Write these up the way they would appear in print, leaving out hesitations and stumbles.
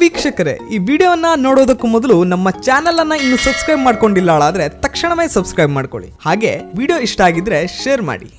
ವೀಕ್ಷಕರೇ, ಈ ವಿಡಿಯೋವನ್ನ ನೋಡೋದಕ್ಕೂ ಮೊದಲು ನಮ್ಮ ಚಾನೆಲ್ ಅನ್ನ ಇನ್ನು ಸಬ್ಸ್ಕ್ರೈಬ್ ಮಾಡ್ಕೊಂಡಿಲ್ಲ ಆದ್ರೆ ತಕ್ಷಣವೇ ಸಬ್ಸ್ಕ್ರೈಬ್ ಮಾಡ್ಕೊಳ್ಳಿ. ಹಾಗೆ ವಿಡಿಯೋ ಇಷ್ಟ ಆಗಿದ್ರೆ ಶೇರ್ ಮಾಡಿ.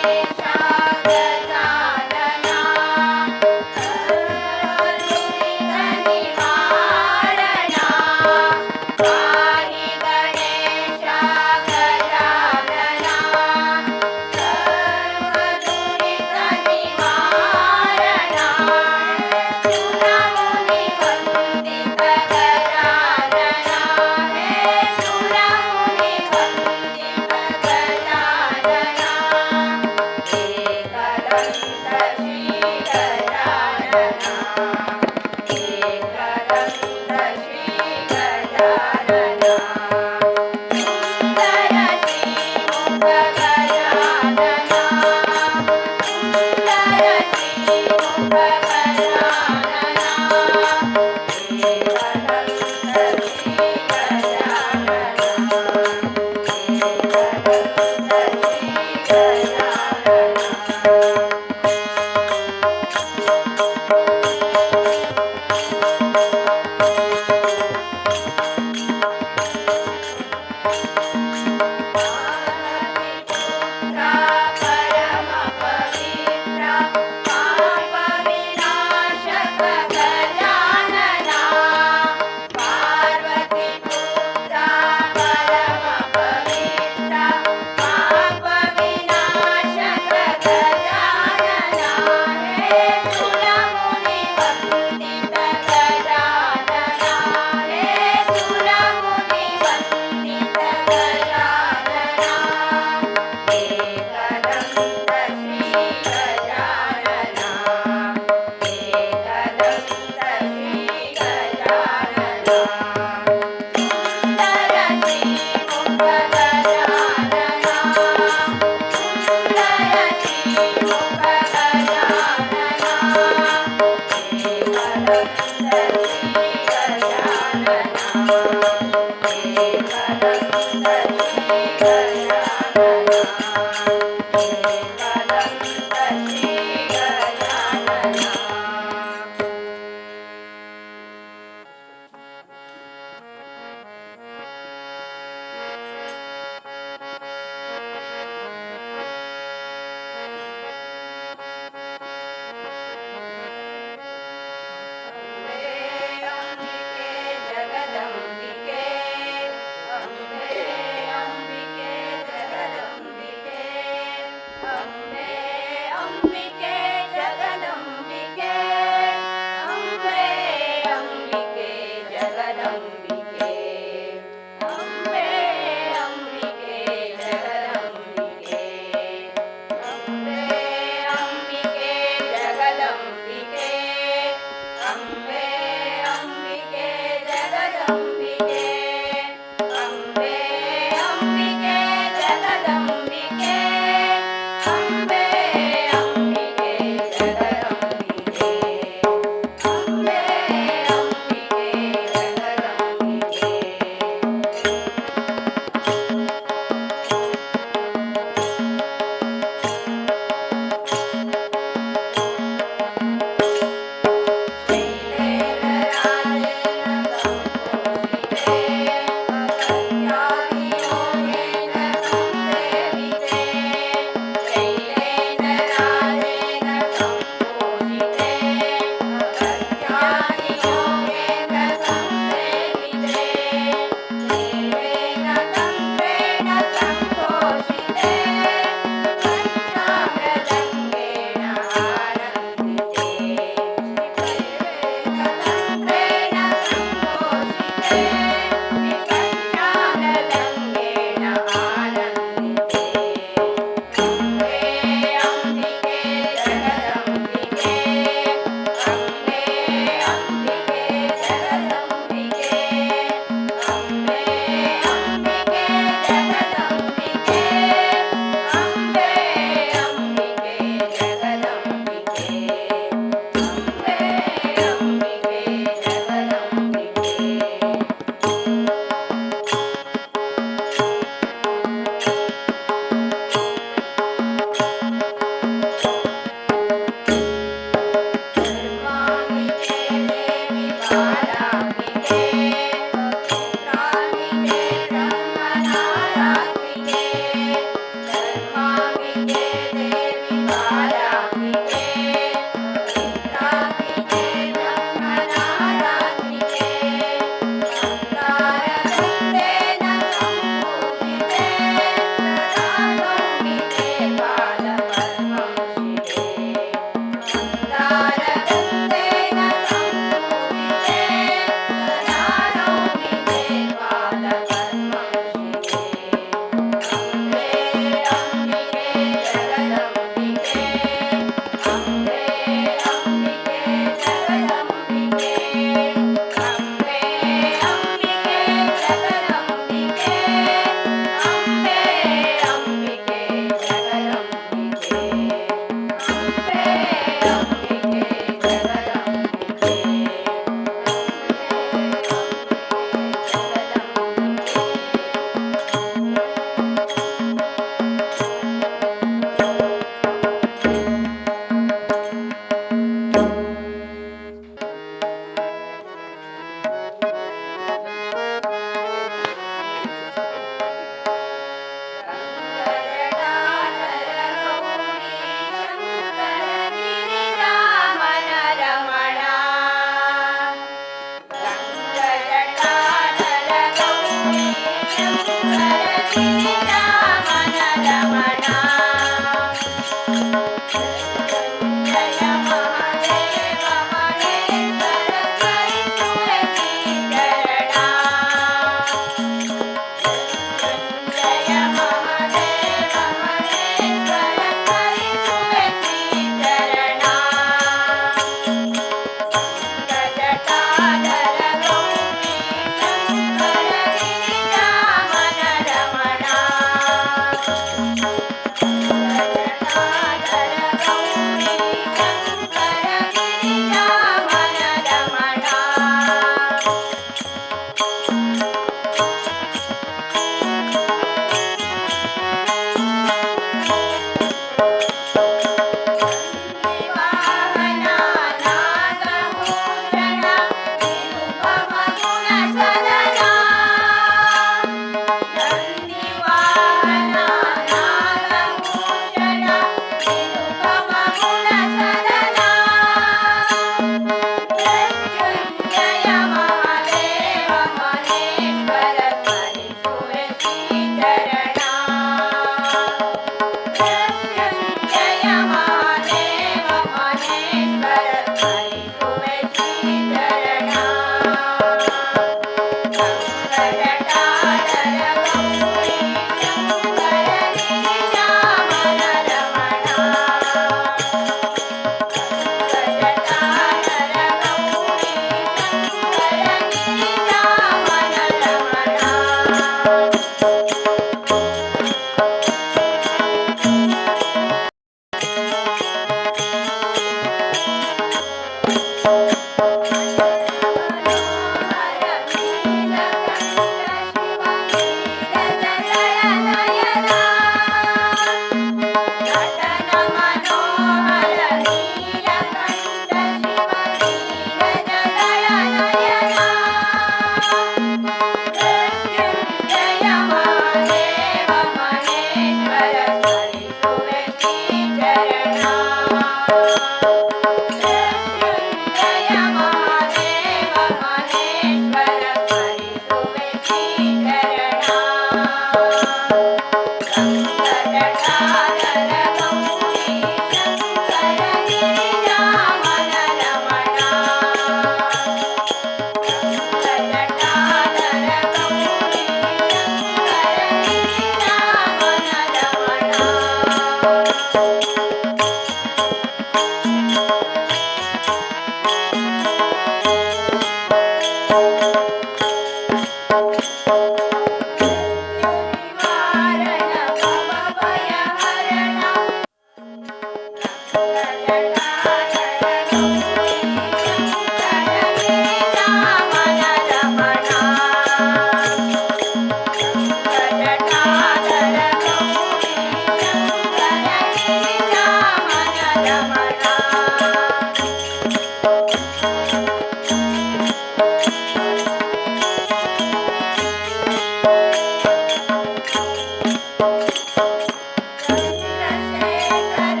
ಚಂದ್ರಶೇಖರ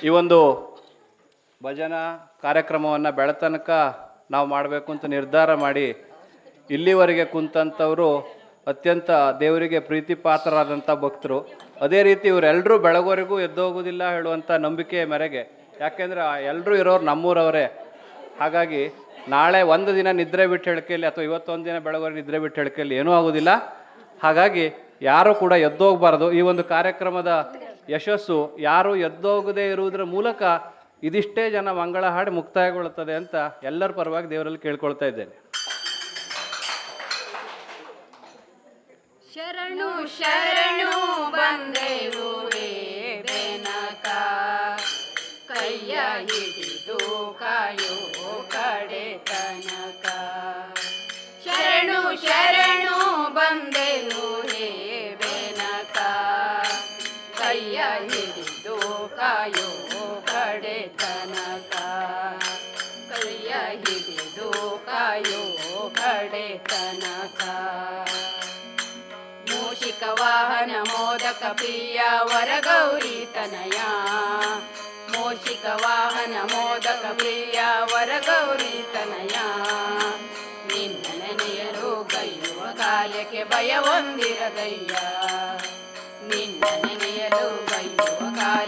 ಈ ಒಂದು ಭಜನಾ ಕಾರ್ಯಕ್ರಮವನ್ನು ಬೆಳತನಕ ನಾವು ಮಾಡಬೇಕು ಅಂತ ನಿರ್ಧಾರ ಮಾಡಿ ಇಲ್ಲಿವರೆಗೆ ಕುಂತಂಥವರು ಅತ್ಯಂತ ದೇವರಿಗೆ ಪ್ರೀತಿ ಪಾತ್ರರಾದಂಥ ಭಕ್ತರು. ಅದೇ ರೀತಿ ಇವರೆಲ್ಲರೂ ಬೆಳಗೋರಿಗೂ ಎದ್ದೋಗೋದಿಲ್ಲ ಹೇಳುವಂಥ ನಂಬಿಕೆ ಮೇರೆಗೆ, ಯಾಕೆಂದರೆ ಎಲ್ಲರೂ ಇರೋರು ನಮ್ಮೂರವರೇ. ಹಾಗಾಗಿ ನಾಳೆ ಒಂದು ದಿನ ನಿದ್ರೆ ಬಿಟ್ಟು ಹೇಳಿಕೆಯಲ್ಲಿ ಅಥವಾ ಇವತ್ತೊಂದು ದಿನ ಬೆಳಗೋರಿ ನಿದ್ರೆ ಬಿಟ್ಟು ಹೇಳಿಕೆಯಲ್ಲಿ ಏನೂ ಆಗೋದಿಲ್ಲ. ಹಾಗಾಗಿ ಯಾರೂ ಕೂಡ ಎದ್ದೋಗಬಾರ್ದು. ಈ ಒಂದು ಕಾರ್ಯಕ್ರಮದ ಯಶಸ್ಸು ಯಾರು ಎದ್ದೋಗದೇ ಇರುವುದರ ಮೂಲಕ ಇದಿಷ್ಟೇ ಜನ ಮಂಗಳ ಹಾಡಿ ಮುಕ್ತಾಯಗೊಳ್ಳುತ್ತದೆ ಅಂತ ಎಲ್ಲರ ಪರವಾಗಿ ದೇವರಲ್ಲಿ ಕೇಳ್ಕೊಳ್ತಾ ಇದ್ದೇನೆ. ಶರಣು ಶರಣು ಬಂದೆವು ಬೆನಕ, ಕೈಯ ಹಿಡಿದು ಕಾಯೋ ಕಡೆ ತನಕ. ಶರಣು ಶರಣು ಬಂದೆವು ಬೆನಕ, ಕೈಯ ಹಿಡಿದು ಕಾಯೋ ಕಡೆ ತನಕ. ಕೈಯ ಹಿಡಿದು ಕಾಯೋ ಕಡೆ ತನಕ. ಮೂಷಿಕ ವಾಹನ ಮೋದಕ ಪ್ರಿಯ ವರಗೌರಿ ತನಯ, ಮೂಷಿಕ ವಾಹನ ಮೋದಕ ಪ್ರಿಯ ವರಗೌರಿ ತನಯ. ನಿನ್ನ ನೆನೆಯಲು ಗೈಯುವ ಕಾಲಕ್ಕೆ ಭಯ ಹೊಂದಿರದಯ್ಯ, ನಿನ್ನ ನೆನೆಯಲು ಗೈಯುವ ಕಾಲ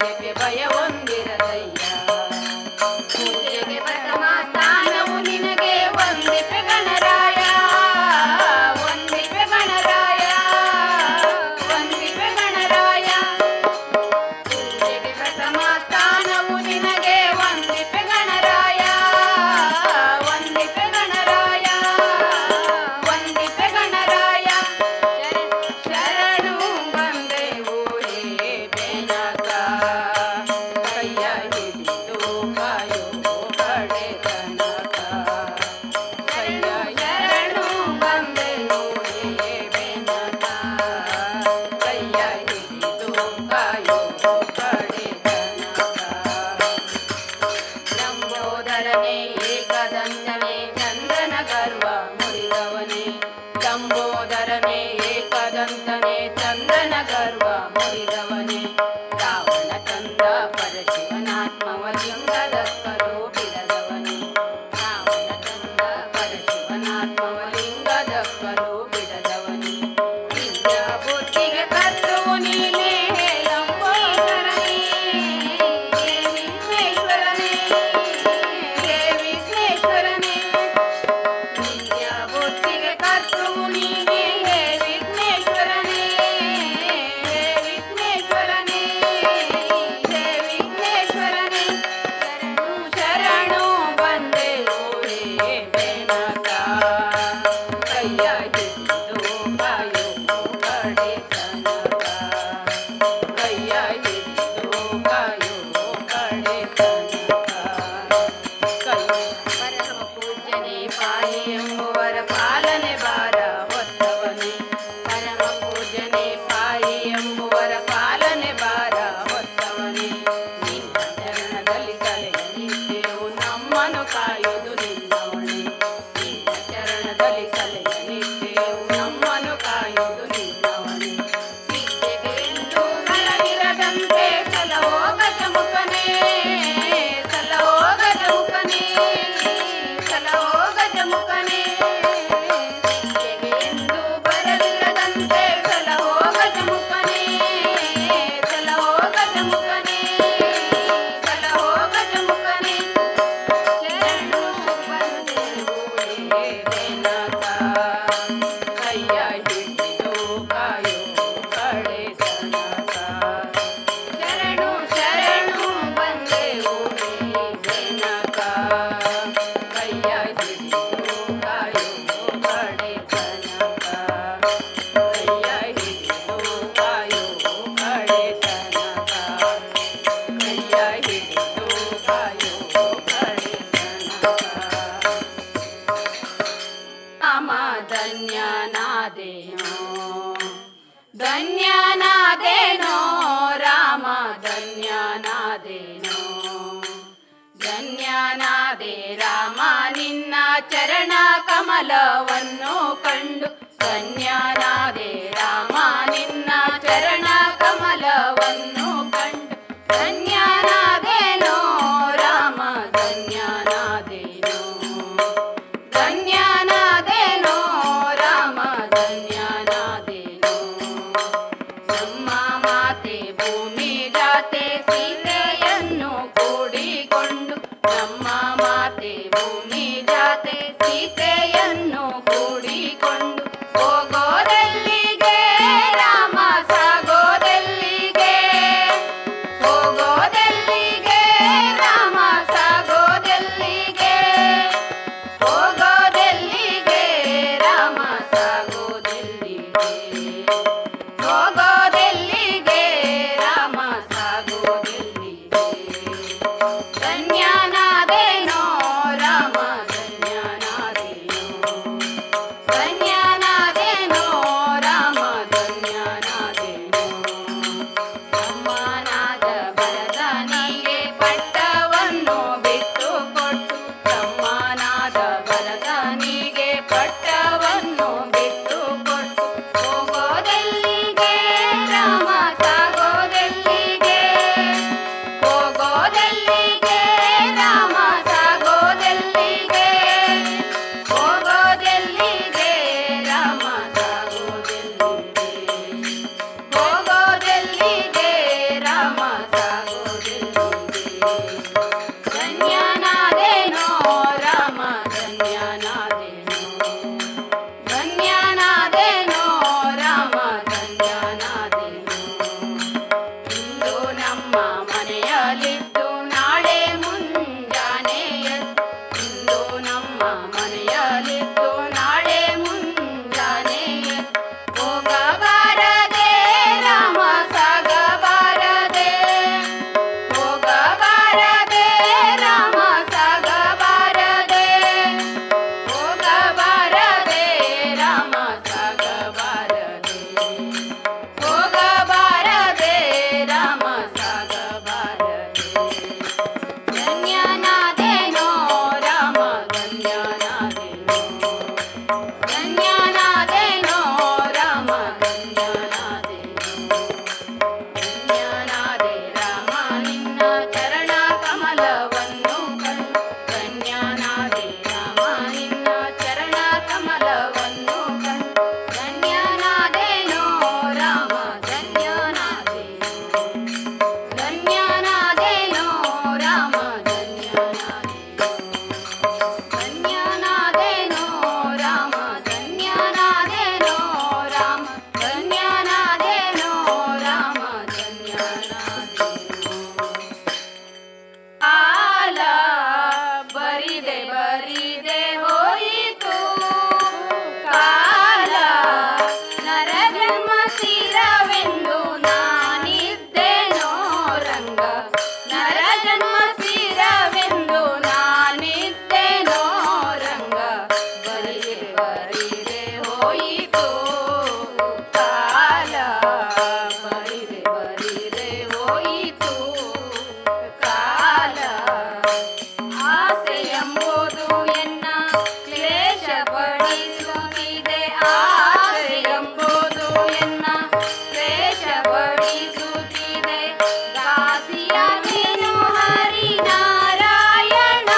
ಧನ್ಯನಾದೇನೋ ಧನ್ಯನಾದೆ ರಾಮ ನಿನ್ನ ಚರಣ ಕಮಲವನ್ನು ಕಂಡು ಧನ್ಯನಾದೆ ರಾಮ ನಿನ್ನ ಚರಣ ಕಮಲವನ್ನು ಕಂಡು ಧನ್ಯನಾದೇನೋ ರಾಮ ಧನ್ಯನಾದೇನೋ ಧನ್ಯನಾದೇನೋ ರಾಮ ಧನ್ಯನಾದೇನೋ ನಮ್ಮ ಮಾತೆ ಭೂಮಿ ಜಾತೆ ಸೀತೆಯನ್ನು ಕೂಡಿಕೊಂಡು ನಮ್ಮ ಮಾತೆ ಭೂಮಿ ಜಾತೆ ಸೀತೆಯನ್ನು ಕೂಡಿಕೊಂಡು ಹೋಗೋದೆಲ್ಲಿಗೆ ರಾಮ ಸಾಗೋದೆಲ್ಲಿಗೆ ಹೋಗೋದೆಲ್ಲಿಗೆ ರಾಮ ಸಾಗೋದೆಲ್ಲಿಗೆ ಹೋಗೋದೆಲ್ಲಿಗೆ ರಾಮ ಸಾಗೋದೆಲ್ಲಿಗೆ ಹೋಗೋದೆಲ್ಲಿಗೆ ರಾಮ ಸಾಗೋದೆಲ್ಲಿಗೆ ಧನ್ಯನಾದೇನೋ ರಾಮ ಧನ್ಯನಾದೇನೋ ಧನ್ಯನಾದೇನೋ ರಾಮ ಧನ್ಯನಾದೇನೋ ತಮ್ಮನಾದ ಭರತನಿಗೆ ಪಟ್ಟವನ್ನು ಬಿಟ್ಟು ಕೊಟ್ಟು ತಮ್ಮನಾದ ಭರತನಿಗೆ ಪಟ್ಟವನ್ನು ಬಿಟ್ಟು ಕೊಟ್ಟು ಹೋಗೋದೆಲ್ಲಿಗೆ ರಾಮ ಸಾಗೋದೆಲ್ಲಿಗೆ ಹೋಗೋದೆಲ್ಲಿಗೆ ರಾಮ ಸಾಗೋದೆಲ್ಲಿಗೆ ಹೋಗೋದೆಲ್ಲಿಗೆ ರಾಮ ಸಾಗೋದೆಲ್ಲಿಗೆ ಹೋಗೋದೆಲ್ಲಿಗೆ ರಾಮ ಸಾಗೋದೆಲ್ಲಿಗೆ ಧನ್ಯನಾದೇನೋ ರಾಮ ಧನ್ಯನಾದೇನೋ ಧನ್ಯನಾದೇನೋ ರಾಮ ಧನ್ಯನಾದೇನೋ ಇಂದು ನಮ್ಮ ಮನೆಯಲ್ಲಿದ್ದು ನಾಳೆ ಮುಂಜಾನೆ ಎದ್ದು ಇಂದು ನಮ್ಮ ಮನೆಯಲ್ಲಿದ್ದು ನಾಳೆ ಮುಂಜಾನೆ ಎದ್ದು ಹೋಗಬಾರದೆ ರಾಮ ಸಾಗಬಾರದೆ ಹೋಗಬಾರದೆ ರಾಮ ಸಾಗಬಾರದೆ ಹೋಗಬಾರದೆ ರಾಮ ಸಾಗಬಾರದೆ ಹೋಗಬಾರದೆ ರಾಮ ಸಾಗಬಾರದೆ ಧನ್ಯನಾದೇನೋ ರಾಮ ಧನ್ಯನಾದೇನೋ ಧನ್ಯನಾದೇನೋ ರಾಮ ಧನ್ಯನಾದೇನೋ ಧನ್ಯನಾದೆ ರಾಮ ನಿನ್ನ ಚರಣ ಕಮಲವನ್ನು ಕಂಡು ಧನ್ಯನಾದೆ ರಾಮ ನಿನ್ನ ಚರಣ ಕಮಲವನ್ನು ಕಂಡು ಧನ್ಯನಾದೇನೋ ರಾಮ ಧನ್ಯನಾದೇನೋ ಧನ್ಯನಾದೇನೋ ರಾಮ ಧನ್ಯನಾದೇನೋ ಧನ್ಯನಾದೇನೋ ರಾಮ ಧನ್ಯನಾದೇನೋ ರಾಮ ಧನ್ಯನಾದೇನೋ ರಾಮ ಧನ್ಯನಾದೇನೋ ಕಾಲ ಬರಿದೆ ಬರಿದೆ ಹೋಯಿತು ಕಾಲ ನರಜನ್ಮ ಸ್ಥಿರವೆಂದು ನಾನಿದ್ದೇನೋ ರಂಗ ನರಜನ್ಮ ಸ್ಥಿರವೆಂದು ನಾನಿದ್ದೇನೋ ರಂಗ ಬರಿದೆ ಬರಿದೆ ಹೋಯಿತು ಕಾಲ ಬರಿದೆ ಬರಿದೆ ಹೋಯಿತು ಕಾಲ ಆಸೆ ಎಂಬುದು ಎನ್ನ ಕ್ಲೇಶ ಪಡಿಸುತ್ತಿದೆ ಆಸೆ ಎಂಬುದು ಎನ್ನ ಕ್ಲೇಶ ಪಡಿಸುತ್ತಿದೆ ದಾಸಿಯಾದೆನು ಹರಿನಾರಾಯಣ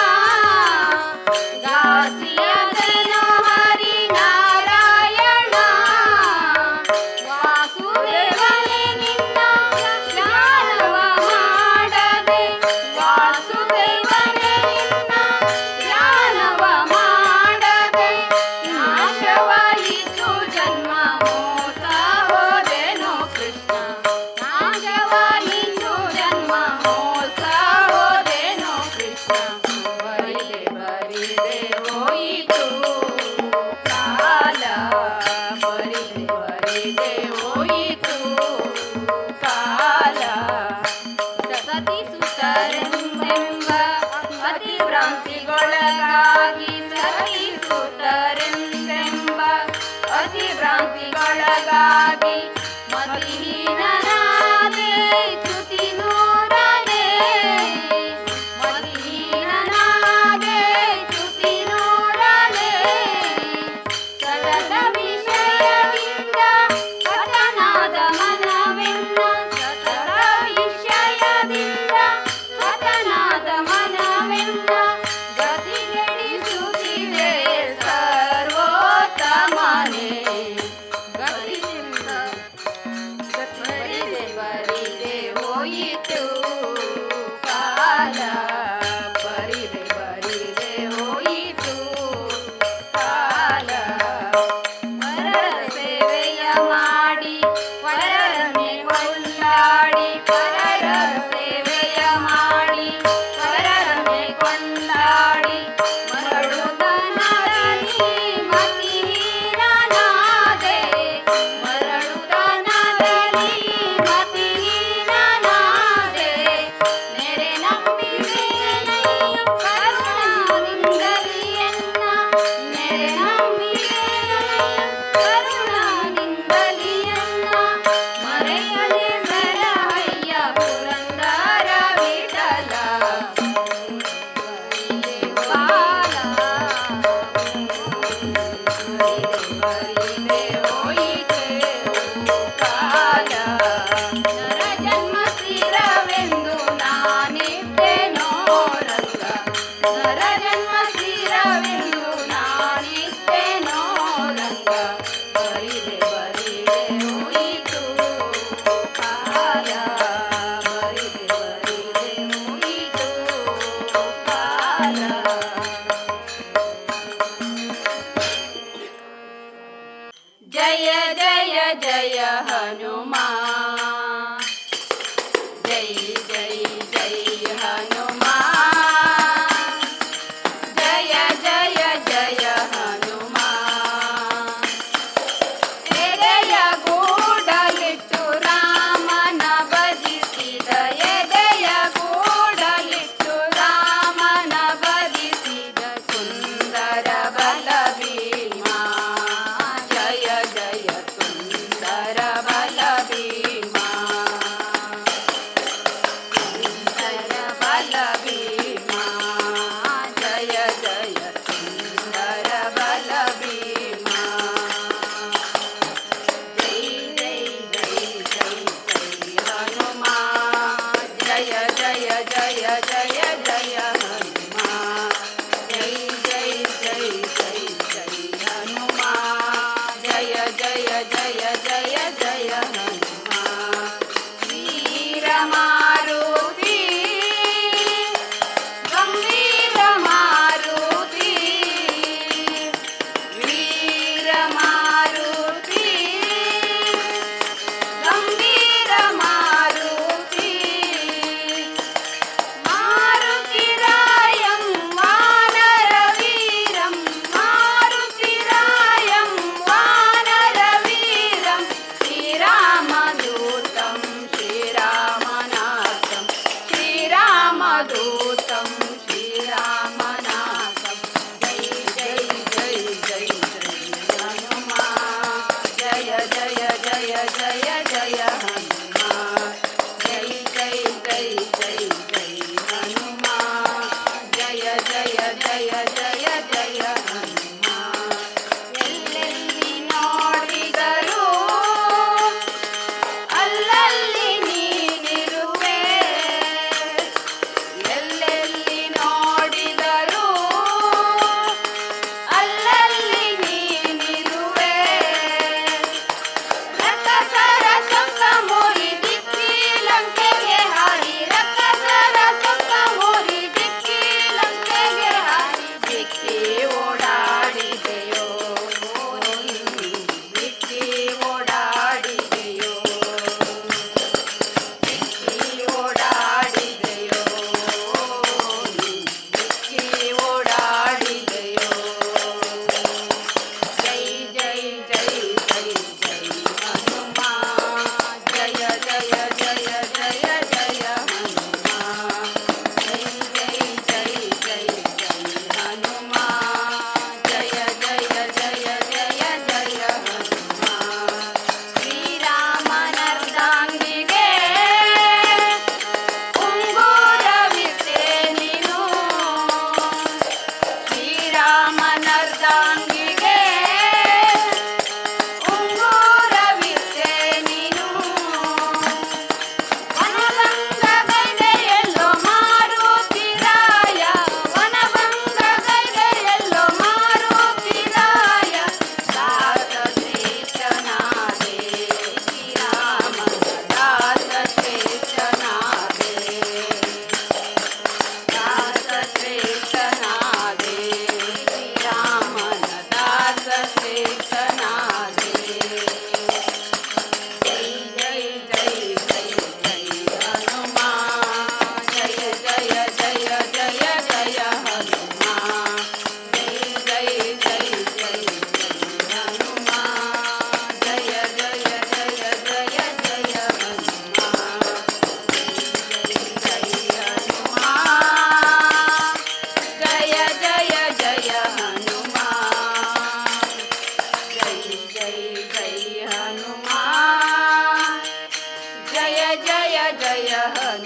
ದಾಸಿಯಾದೆನು ಹರಿನಾರಾಯಣ ವಾಸುದೇವನೇ ನಿನ್ನ ಧ್ಯಾನವ ಮಾಡದೆ ವಾಸುದೇವನೇ ನಿನ್ನ ಧ್ಯಾನವ ಮಾಡದೆ ನಾಶವಾಯಿತು ಜನ್ಮ ಮೋಸ ಹೋದೆನೋ ಕೃಷ್ಣ ನಾಶವಾಯಿತು ಜನ್ಮ ಮೋಸ ಹೋದೆನೋ ಕೃಷ್ಣ ಬರಿದೆ ಬರಿದೆ ಹೋಯಿತು ಕಾಲ ಬರಿದೆ ಬರಿದೆ ಹೋಯಿತು ಕಾಲ ಸತಿ ಸುತರೆಂಬ ಅತಿಭ್ರಾಂತಿಗೊಳಗಾಗಿ ಸತಿ ಸುತರೆಂಬ ಅತಿಭ್ರಾಂತಿಗೊಳಗಾಗಿ ಮತಿಹೀನನಾದೆ ಚ್ಯುತಿ ನೂರನೇ ಹೋಯಿತು ಕಾಲ ಬರಿದೆ ಬರಿದೆ ಹೋಯಿತು ಕಾಲ ಪರರ ಸೇವೆಯ ಮಾಡಿ ಪರರನ್ನೇ ಕೊಂಡಾಡಿ ಪರರ ಸೇವೆಯ ಮಾಡಿ ಪರರನ್ನೇ ಕೊಂಡಾಡಿ ಮರಳುತನದಲ್ಲಿ ಮತಿಹೀನನಾದೆ ಮರಳುತನದಲ್ಲಿ ಮತಿಹೀನನಾದೆ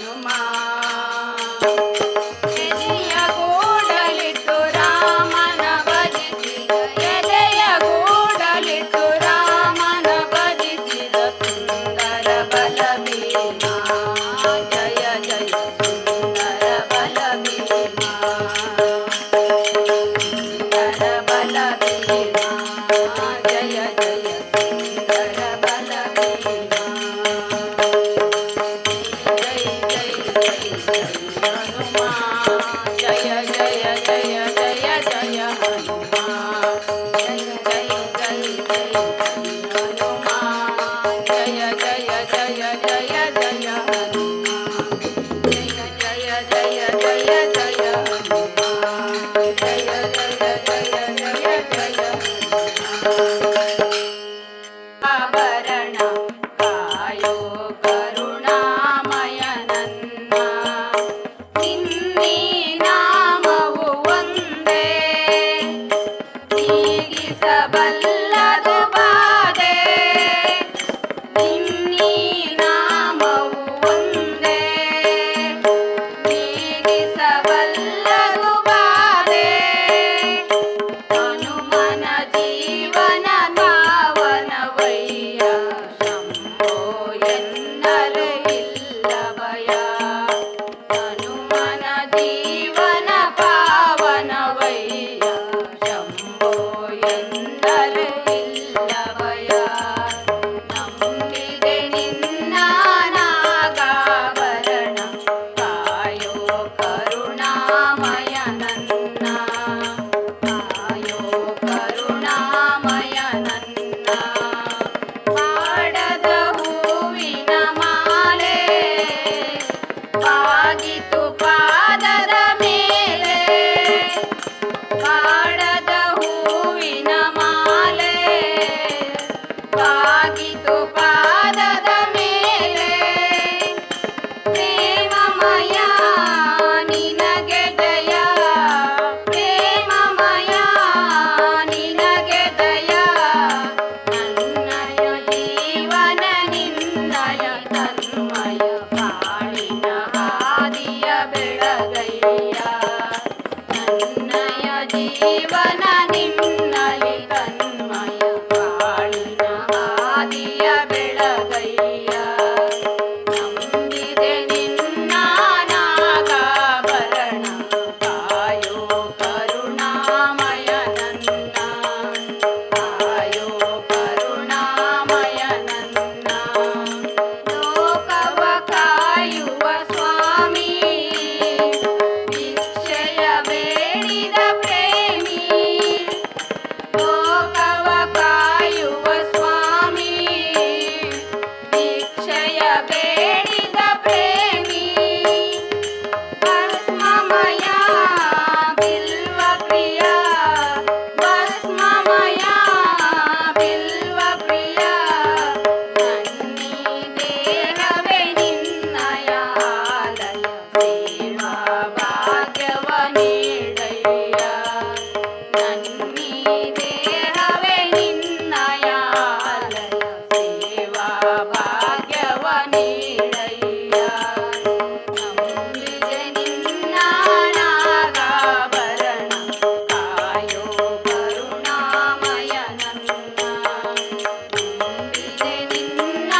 ಹನುಮ ಎದೆಯ ಗೂಡಲಿಟ್ಟು ರಾಮನ ಭಜಿಸಿದ ಎದೆಯ ಗೂಡಲಿಟ್ಟು ರಾಮನ ಭಜಿಸಿದ ಸುಂದರ ಬಲ ಭೀಮ ಜಯ ಜಯ ಸುಂದರ ಬಲ ಭೀಮ ಸುಂದರ ಬಲ ಭೀಮ ಜಯ ಜಯ ಸುಂದರ ಬಲ ಭೀಮ ಜಯ ಜಯ ಜಯ ಜಯ ಹನುಮ ಜಯ ಜಯ ಜಯ ಜಯ ಜಯ ಹನುಮ ಜಯ ಜಯ ಜಯ ಜಯ ಹನುಮ ಜಯ ಜಯ ಜಯ ಜಯ ಜಯ ಹನುಮ ಜಯ ಜಯ ಜಯ ಜಯ ಜಯ ಹನುಮ ಜಯ ಜಯ ಜಯ ಜಯ ಜಯ ಆಭರಣ ಕಾಯೋ ಕರುಣಾಮಯ ನನ್ನ ನಿನ್ನೀ ನಾಮವು ಒಂದೇ ನೀಗಿಸಬಲ್ಲದು ಬಾಧೆ ನಿನ್ನೀ ನಾಮವು ಒಂದೇ ನೀಗಿಸಬಲ್ಲದು ಬಾಧೆ ಹನುಮನ ಜೀವನ ಪಾವನವಯ್ಯ ಶಂಭೋ ಎನ್ನಲು ಇಲ್ಲ ಭಯ ಹನುಮನ ಜೀವನ ಪಾವನವಯ್ಯ ಶಂಭೋ ಎನ್ನಲು ಇಲ್ಲ ಭಯ ನಂಬಿದೆ ನಿನ್ನ ನಾಗಾಭರಣ ಕಾಯೋ ಕರುಣಾಮಯ ನನ್ನ ಕಾಯೋ ಕರುಣಾಮಯ ನನ್ನ ಪಾಡದ ಹೂವಿನ ಮಾಲೆ ಬಾಗಿತು ಪಾದದ ಮೇಲೆ ಪಾಡದ ಹೂವಿನ ಮಾಲೆ ಬಾಗಿತು ಪಾದದ ಮೇಲೆ ಪ್ರೇಮಮಯ ನಿನಗೆ ಜಯ ಪ್ರೇಮಮಯ ನಿನಗೆ ಜಯ ನನ್ನಯ ಜೀವನ ನಿನ್ನಯ ತನ್ಮಯ ಬಾಳಿನ ಹಾದಿಯ ಬೆಳಗಯ್ಯ ನನ್ನಯ ಜೀವನ ನಿನ್ನಲಿ ತನ್ಮಯ ಬಾಳಿನ ಹಾದಿಯ ಬೆಳಗಯ್ಯ ನಂಬಿದೆ ನಿನ್ನ ನಾಗಾಭರಣ ಕಾಯೋ ಕರುಣಾಮಯ ನನ್ನ ಕಾಯೋ ಕರುಣಾಮಯ ನನ್ನ ಲೋಕವ ಕಾಯುವ ಸ್ವಾಮಿ ಭಿಕ್ಷೆಯ ಬೇಡಿದ ಪ್ರೇಮಿ ಲೋಕವ ಕಾಯುವ ಸ್ವಾಮಿ ಭಿಕ್ಷೆಯ ಬೇಡಿದ ಪ್ರೇಮಿ ಭಸ್ಮಮಯ ಬಿಲ್ವ ಪ್ರಿಯ ಭಸ್ಮಮಯ ಬಿಲ್ವ ಪ್ರಿಯ ನನ್ನೀ ದೇಹವೇ ನಿನ್ನಯ ಆಲಯ ಸೇವಾ ಭಾಗ್ಯವ ನೀಡಯ್ಯ ನನ್ನೀ ದೇಹವೇ ನಿನ್ನಯ ಆಲಯ ಸೇವಾ ಭಾಗ್ಯವ ನೀಡಯ್ಯ ನಂಬಿದೆ ನಿನ್ನ ನಾಗಾಭರಣ ಕಾಯೋ ಕರುಣಾಮಯ ನನ್ನ ನಂಬಿದೆ ನಿನ್ನ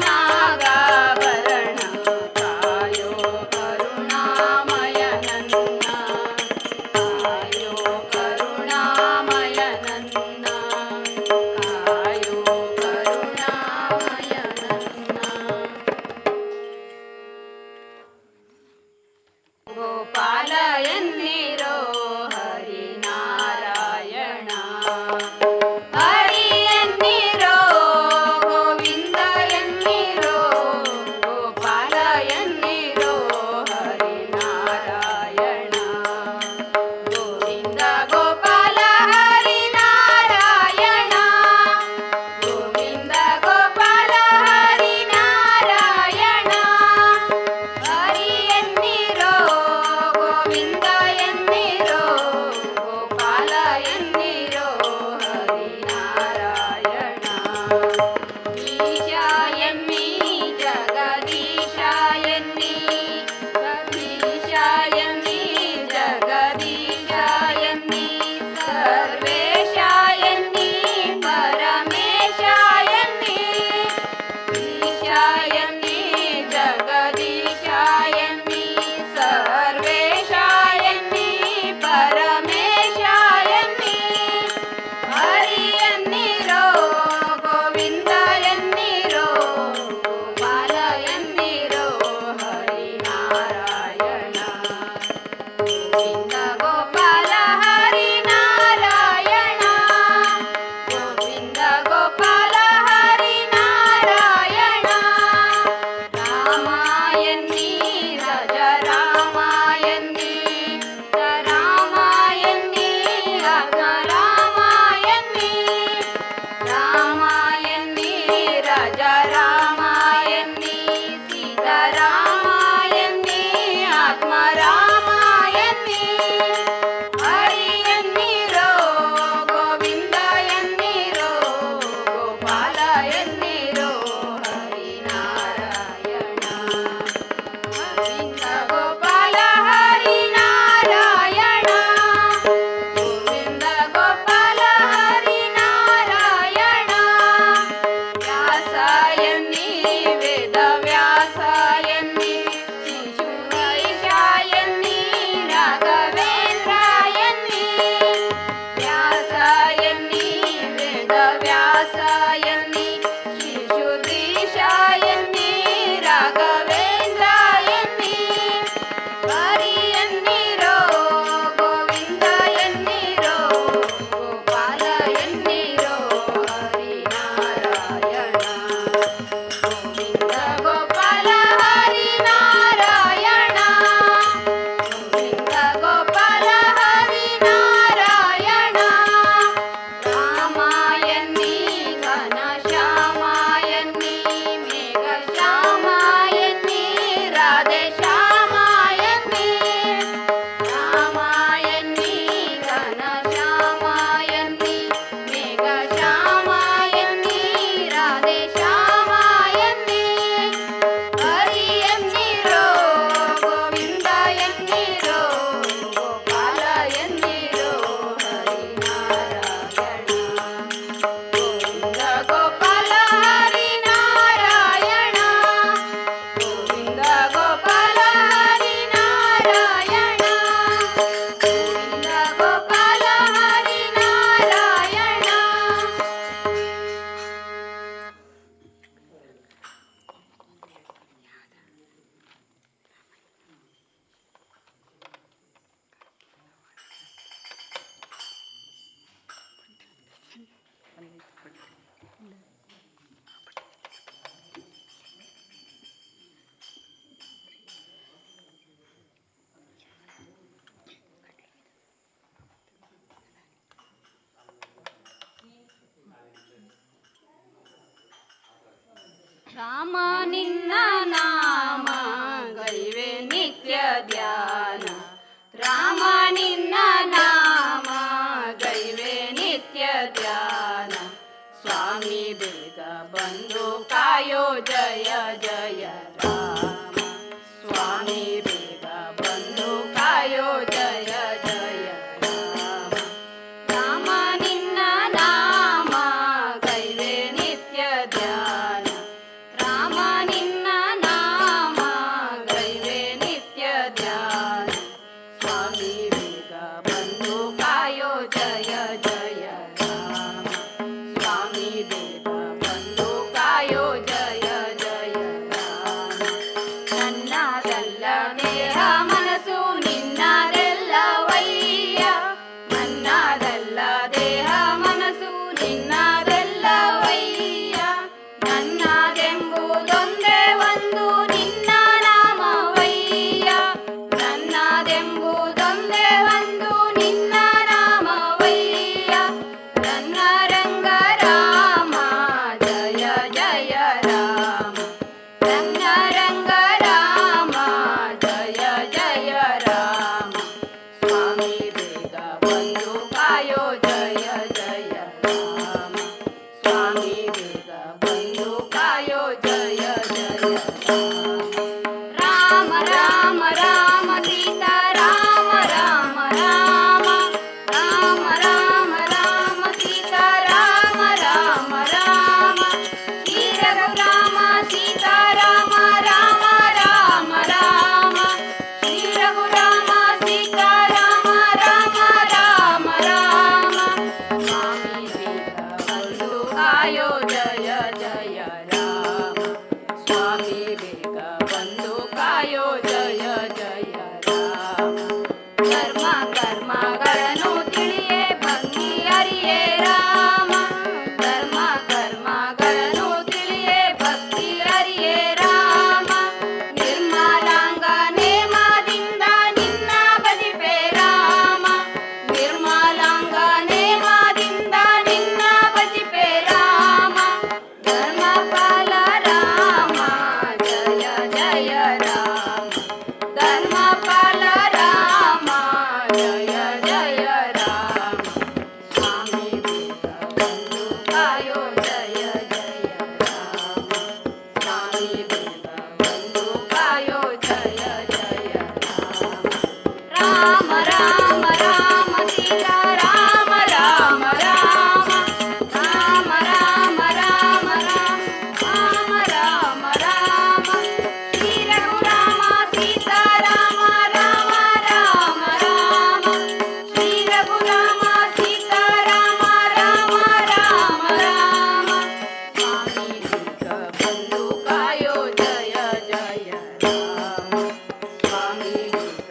ನಾಗಾಭರಣ ಕಾಯೋ ಕರುಣಾಮಯ ನನ್ನ ಕಾಯೋ ಕರುಣಾಮಯ ನನ್ನ ಕಾಯೋ ಕರುಣಾಮಯ ನನ್ನ ಗೋಪಾಲ ಎನ್ನಿರೋ ಹರಿನಾರಾಯಣ ಹರಿ ಎನ್ನಿರೋ ಗೋವಿಂದ ಎನ್ನಿರೋ ಗೋಪಾಲ ಎನ್ನಿರೋ ಹರಿನಾರಾಯಣ ಗೋವಿಂದ ಗೋಪಾಲ ಹರಿನಾರಾಯಣ ಗೋವಿಂದ ಗೋಪಾಲ ಹರಿನಾರಾಯಣ ಹರಿ ಎನ್ನಿರೋ ಹರಿ ಎನ್ನಿರೋ ಗೋವಿಂದ ಎನ್ನಿರೋ ಗೋಪಾಲ ಎನ್ನಿರೋ ಹರಿನಾರಾಯಣ ಗೋವಿಂದ ಗೋಪಾಲ ಹರಿನಾರಾಯಣ ಗೋವಿಂದ ಗೋಪಾಲ ಹರಿನಾರಾಯಣ ರಾಮಾಯಣಿ ಘನ ಶ್ಯಾಮಾಯಣಿ ಮೇಘ ಶ್ಯಾಮಾಯಣಿ ರಾಧೆ ಶ್ಯಾಮಾಯಣಿ ರಾಮಾಯಣಿ ಘನ ಶ್ಯಾಮಾಯಣಿ ಮೇಘ ಶ್ಯಾಮಾಯಣಿ ರಾಧೆ ಶ್ಯಾಮಾಯಣಿ ಹರಿ ಎನ್ನಿರೋ ಗೋವಿಂದ ಎನ್ನಿರೋ ಗೋಪಾಲ ಎನ್ನಿರೋ ಹರಿನಾರಾಯಣ ಗೋವಿಂದ ಗೋಪಾಲ ಹರಿನಾರಾಯಣ ಗೋವಿಂದ ಗೋಪಾಲ ಹರಿನಾರಾಯಣ ಗೋವಿಂದ ಗೋಪಾಲ ಹರಿನಾರಾಯಣ ರಾಮ ನಿನ್ನ ನಾಮ ಗೈವೆ ನಿತ್ಯ ಧ್ಯಾನ ರಾಮ ನಿನ್ನ ನಾಮ ಗೈವೆ ನಿತ್ಯ ಧ್ಯಾನ ಸ್ವಾಮಿ ಬೇಗ ಬಂದು ಕಾಯೋ ಜಯ ಜಯ ರಾಮ ಸ್ವಾಮಿ ಬೇಗ ಬಂದು ಕಾಯೋ ಜಯ ಜಯ ರಾಮ ರಾಮ ನಿನ್ನ ನಾಮ ಗೈವೆ ನಿತ್ಯ ಧ್ಯಾನ ರಾಮ ನಿನ್ನ ನಾಮ ಗೈವೆ ನಿತ್ಯ ಧ್ಯಾನ ಸ್ವಾಮಿ ಬೇಗ ಬಂದು ಕಾಯೋ ಜಯ ಜಯ ರಾಮ ಸ್ವಾಮಿ ಬೇಗ ಬಂದು ಕಾಯೋ ಜಯ ಜಯ ರಾಮ ನನ್ನದಲ್ಲ ದೇಹ ಮನಸ್ಸು ನಿನ್ನದೆಲ್ಲವಯ್ಯ ನನ್ನದಲ್ಲ ದೇಹ ಮನಸ್ಸು ನಿನ್ನದೆಲ್ಲವಯ್ಯ ನನ್ನದೆಂಬುದೊಂದೇ ಒಂದು ನಿನ್ನ ನಾಮವಯ್ಯ ನನ್ನದೆಂಬುದೊಂದೇ ಒಂದು ನಿನ್ನ ನಾಮವಯ್ಯ ನನ್ನ ರಂಗ ರಾಮ ಜಯ ಜಯ ರಾಮ ನನ್ನ ರಂಗ ರಾಮ ಜಯ ಜಯ ರಾಮ ಸ್ವಾಮಿ ಬೇಗ ಬಂದು ಕಾಯೋ ಜಯ ಜಯ ರಾಮ ಸ್ವಾಮಿ ಬೇಗ ಬಂದು ಕಾಯೋ ಜಯ ಜಯ ರಾಮ ರಾಮ ರಾಮ ಸೀತಾ ರಾಮ ರಾಮ ರಾಮ ರಾಮ ರಾಮ ರಾಮ ಸೀತಾ ರಾಮ ರಾಮ ರಾಮ ಶ್ರೀ ರಘುರಾಮ ಸೀತಾ ರಾಮ ರಾಮ ರಾಮ ರಾಮ ಶ್ರೀ ರಘುರಾಮ ಸೀತಾ ರಾಮ ರಾಮ ರಾಮ ರಾಮ ಸ್ವಾಮಿ ಬೇಗ ಬಂದು ಕಾಯೋ ಜಯ ಜಯ ರಾಮ ಸ್ವಾಮಿ ಬೇಗ ಬಂದು ಕಾಯೋ ಜಯ ಜಯ ರಾಮ ಧರ್ಮ ಕರ್ಮಗಳನ್ನು ತಿಳಿಯೇ ಭಕ್ತಿ ಹರಿಯೇ ರಾಮ ಧರ್ಮ ಕರ್ಮಗಳನ್ನು ತಿಳಿಯೇ ಭಕ್ತಿ ಹರಿಯೇ ರಾಮ ನಿರ್ಮಲಾಂಗ ನೇಮದಿಂದ ನಿನ್ನ ಭಜಿಪೆ ರಾಮ ನಿರ್ಮಲಾಂಗ ನೇಮದಿಂದ ನಿನ್ನ ಭಜಿಪೆ ರಾಮ ಧರ್ಮಪಾಲ ರಾಮ ಜಯ ಜಯ ರಾಮ ಧರ್ಮಪಾಲ ರಾಮ ಜಯ ಜಯ ರಾಮ ಸ್ವಾಮಿ ಬೇಗ ಬಂದು ಕಾಯೋ ಜಯ ಜಯ ರಾಮ ಸ್ವಾಮಿ ಬೇಗ ಬಂದು ಕಾಯೋ ಜಯ ಜಯ ರಾಮ ರಾಮ ರಾಮ ಸೀತಾ ರಾಮ ರಾಮ ರಾಮ ರಾಮ ರಾಮ ರಾಮ ರಾಮ ರಾಮ ರಾಮ ಶ್ರೀ ರಘುರಾಮ ಸೀತಾ ರಾಮ ರಾಮ ರಾಮ ರಾಮ ಶ್ರೀ ರಘುರಾಮ ಸೀತಾ ರಾಮ ರಾಮ ರಾಮ ರಾಮ ಸ್ವಾಮಿ ಬೇಗ ಬಂದು ಕಾಯೋ ಜಯ ಜಯ ರಾಮ ಸ್ವಾಮಿ ಬೇಗ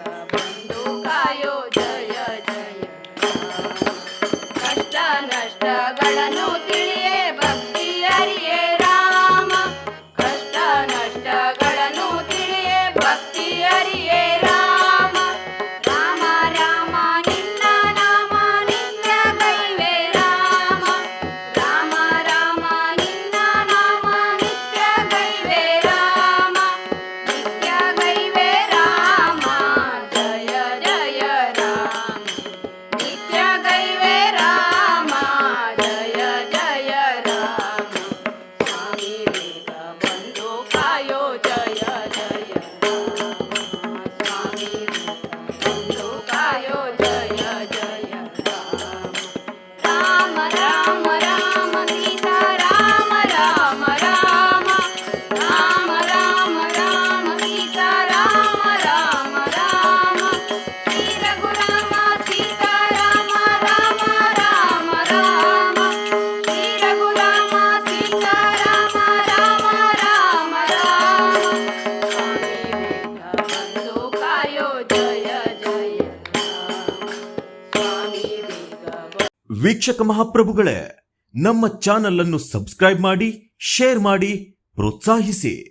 ವೀಕ್ಷಕ ಮಹಾಪ್ರಭುಗಳೇ, ನಮ್ಮ ಚಾನಲ್ ಅನ್ನು ಸಬ್ಸ್ಕ್ರೈಬ್ ಮಾಡಿ, ಶೇರ್ ಮಾಡಿ, ಪ್ರೋತ್ಸಾಹಿಸಿ.